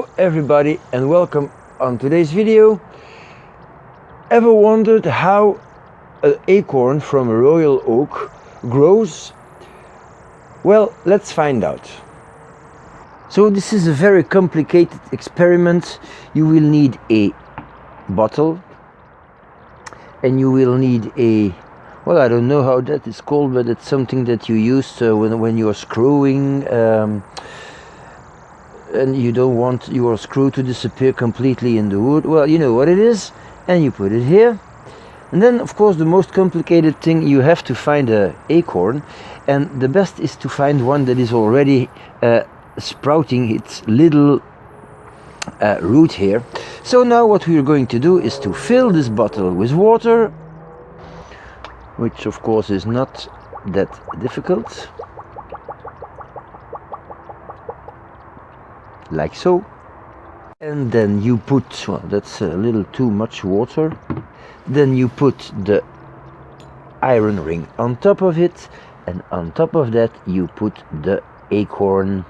Hello everybody and welcome on today's video. Ever wondered how an acorn from a royal oak grows? Well, let's find out. So this is a very complicated experiment. You will need a bottle and you will need a, well, I don't know how that is called, but it's something that you use when you are screwing and you don't want your screw to disappear completely in the wood. Well, you know what it is, and you put it here. And then of course the most complicated thing, you have to find an acorn, and the best is to find one that is already sprouting its little root here. So now what we are going to do is to fill this bottle with water, which of course is not that difficult, like so. And then you put, well, that's a little too much water. Then you put the iron ring on top of it, and on top of that you put the acorn.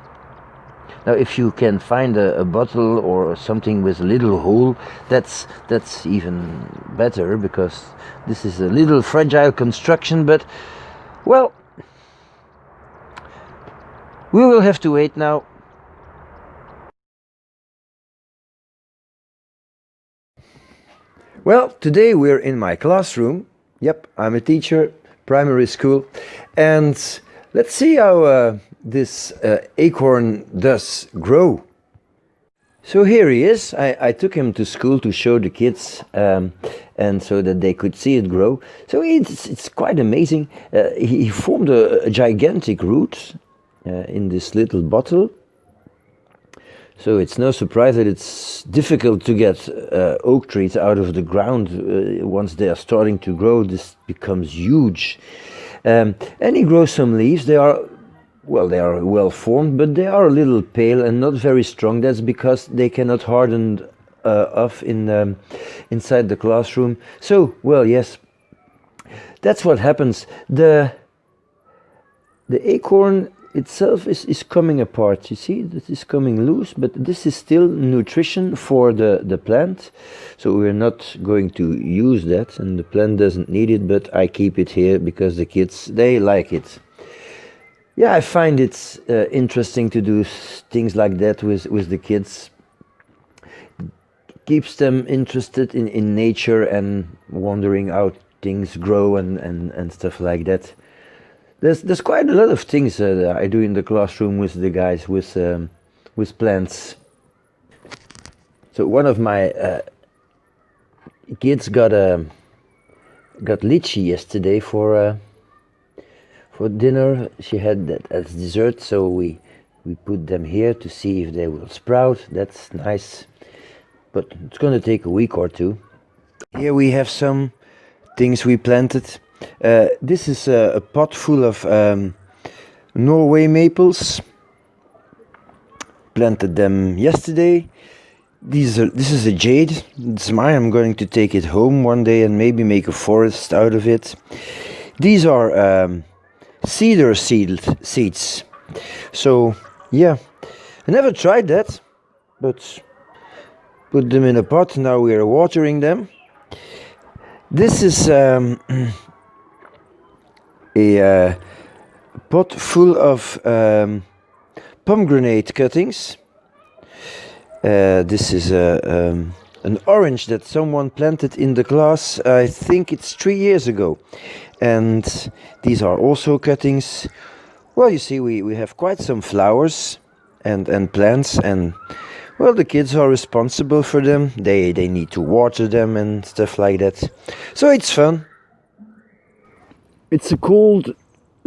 Now if you can find a bottle or something with a little hole, that's even better, because this is a little fragile construction, but well, we will have to wait now. Well, today we're in my classroom. Yep, I'm a teacher, primary school, and let's see how this acorn does grow. So here he is. I took him to school to show the kids, and so that they could see it grow. So it's quite amazing. He formed a gigantic root in this little bottle. So it's no surprise that it's difficult to get oak trees out of the ground. Once they are starting to grow, this becomes huge. And he grows some leaves. They are well formed, but they are a little pale and not very strong. That's because they cannot harden off inside the classroom. So, well, yes, that's what happens. The acorn itself is coming apart. You see, this is coming loose, but this is still nutrition for the plant, so we're not going to use that, and the plant doesn't need it, but I keep it here because the kids, they like it. Yeah, I find it's interesting to do things like that with the kids. Keeps them interested in nature and wondering how things grow and stuff like that. There's quite a lot of things that I do in the classroom with the guys with plants. So one of my kids got lychee yesterday for dinner. She had that as dessert, so we put them here to see if they will sprout. That's nice, but it's going to take a week or two. Here we have some things we planted. This is a pot full of Norway maples. Planted them yesterday. This is a jade. It's mine. I'm going to take it home one day and maybe make a forest out of it. These are cedar seeds. So yeah, I never tried that, but put them in a pot. Now we are watering them. This is a pot full of pomegranate cuttings. This is an orange that someone planted in the class. I think it's 3 years ago, and these are also cuttings. Well, you see, we have quite some flowers and plants, and well, the kids are responsible for them. They need to water them and stuff like that. So it's fun. It's a cold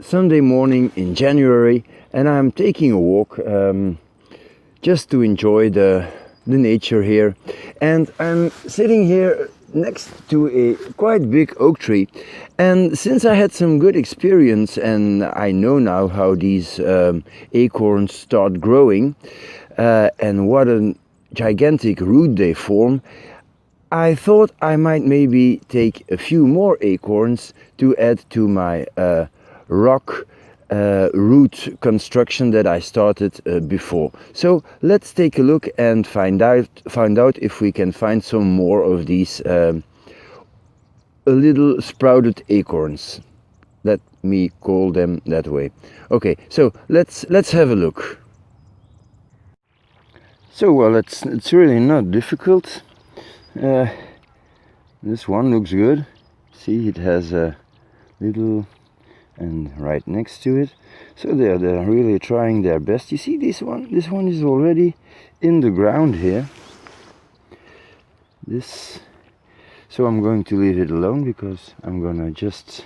Sunday morning in January, and I'm taking a walk just to enjoy the nature here. And I'm sitting here next to a quite big oak tree. And since I had some good experience and I know now how these acorns start growing and what a gigantic root they form, I thought I might maybe take a few more acorns to add to my rock root construction that I started before. So let's take a look and find out if we can find some more of these little sprouted acorns. Let me call them that way. Okay, so let's have a look. So well, it's really not difficult. This one looks good. See, it has a little and right next to it. So they're really trying their best. You see this one? This one is already in the ground here. So I'm going to leave it alone because I'm gonna just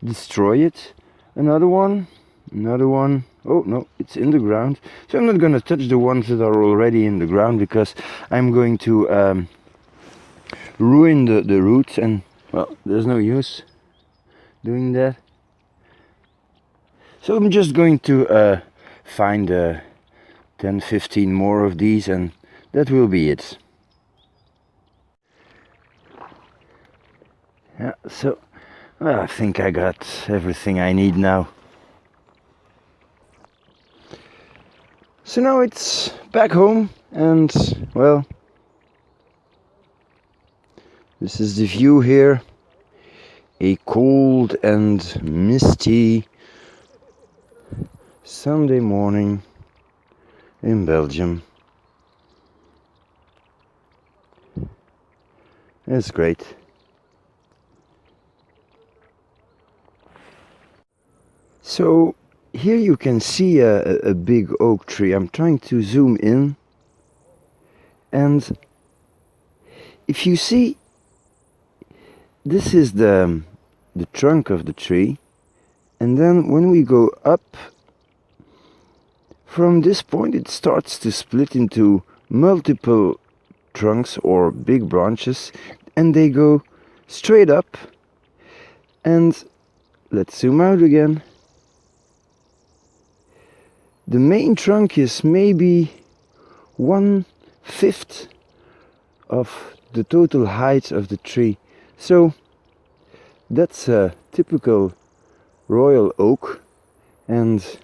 destroy it. Another one. Oh no, it's in the ground. So I'm not gonna touch the ones that are already in the ground because I'm going to ruin the roots, and well, there's no use doing that. So I'm just going to find 10-15 more of these, and that will be it. Yeah, so well, I think I got everything I need now. So now it's back home, and well, this is the view here. A cold and misty Sunday morning in Belgium. It's great. So here you can see a big oak tree. I'm trying to zoom in, and if you see, this is the trunk of the tree, and then when we go up from this point, it starts to split into multiple trunks or big branches, and they go straight up. And let's zoom out again. The main trunk is maybe 1/5 of the total height of the tree. So that's a typical royal oak, and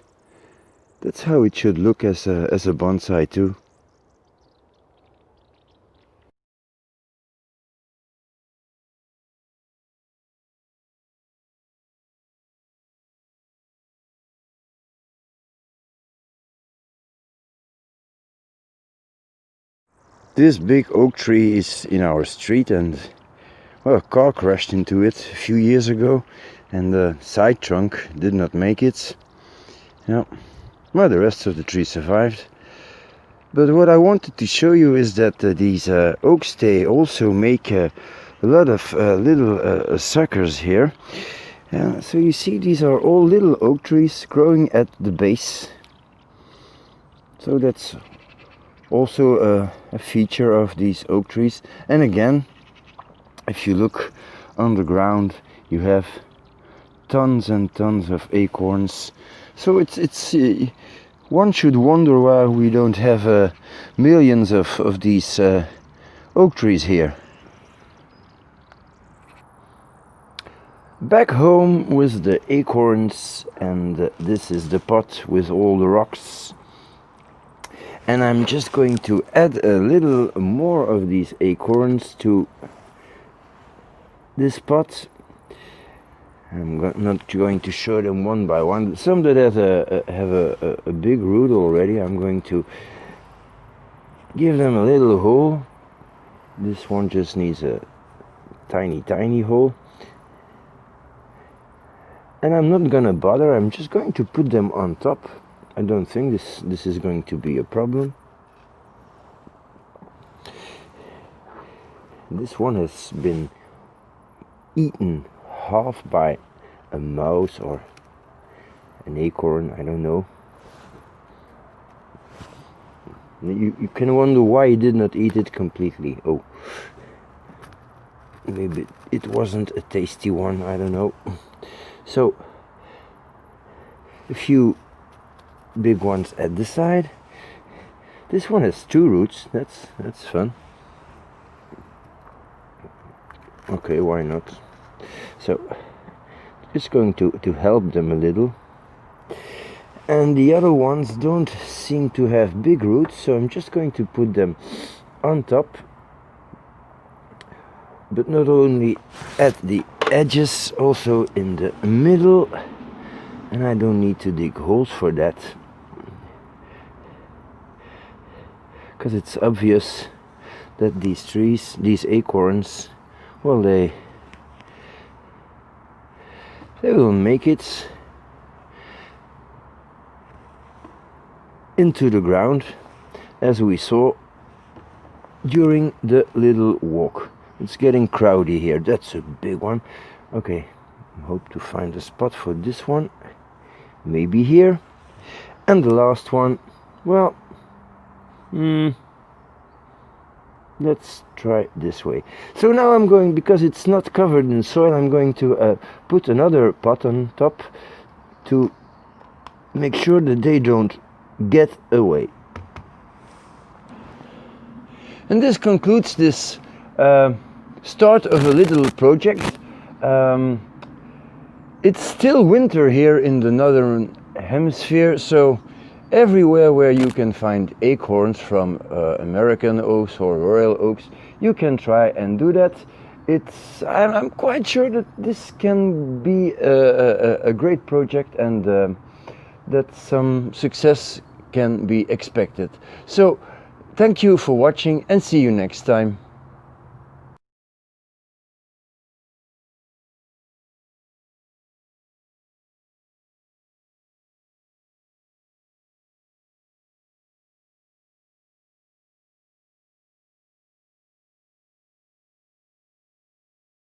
that's how it should look as a bonsai too. This big oak tree is in our street, and well, a car crashed into it a few years ago, and the side trunk did not make it. Yeah. Well, the rest of the tree survived. But what I wanted to show you is that these oaks, they also make a lot of little suckers here. So you see, these are all little oak trees growing at the base. So that's also a feature of these oak trees. And again, if you look on the ground, you have tons and tons of acorns. So it's one should wonder why we don't have millions of these oak trees here. Back home with the acorns, and this is the pot with all the rocks. And I'm just going to add a little more of these acorns to this pot. I'm not going to show them one by one. Some that have a big root already, I'm going to give them a little hole. This one just needs a tiny hole. And I'm not gonna bother, I'm just going to put them on top. I don't think this is going to be a problem. This one has been eaten half by a mouse or an acorn, I don't know. You can wonder why he did not eat it completely. Oh, maybe it wasn't a tasty one, I don't know. So a few big ones at the side. This one has 2 roots. That's fun. Okay, why not? So just going to help them a little. and the other ones don't seem to have big roots, so I'm just going to put them on top, but not only at the edges, also in the middle, and I don't need to dig holes for that, because it's obvious that these trees, these acorns, well, they will make it into the ground, as we saw during the little walk. It's getting crowdy here. That's a big one. Okay, I hope to find a spot for this one. Maybe here. And the last one, well, let's try this way. So now I'm going, because it's not covered in soil, I'm going to put another pot on top to make sure that they don't get away. And this concludes this start of a little project. It's still winter here in the northern hemisphere, so everywhere where you can find acorns from American oaks or royal oaks, you can try and do that. I'm quite sure that this can be a great project, and that some success can be expected. So thank you for watching, and see you next time.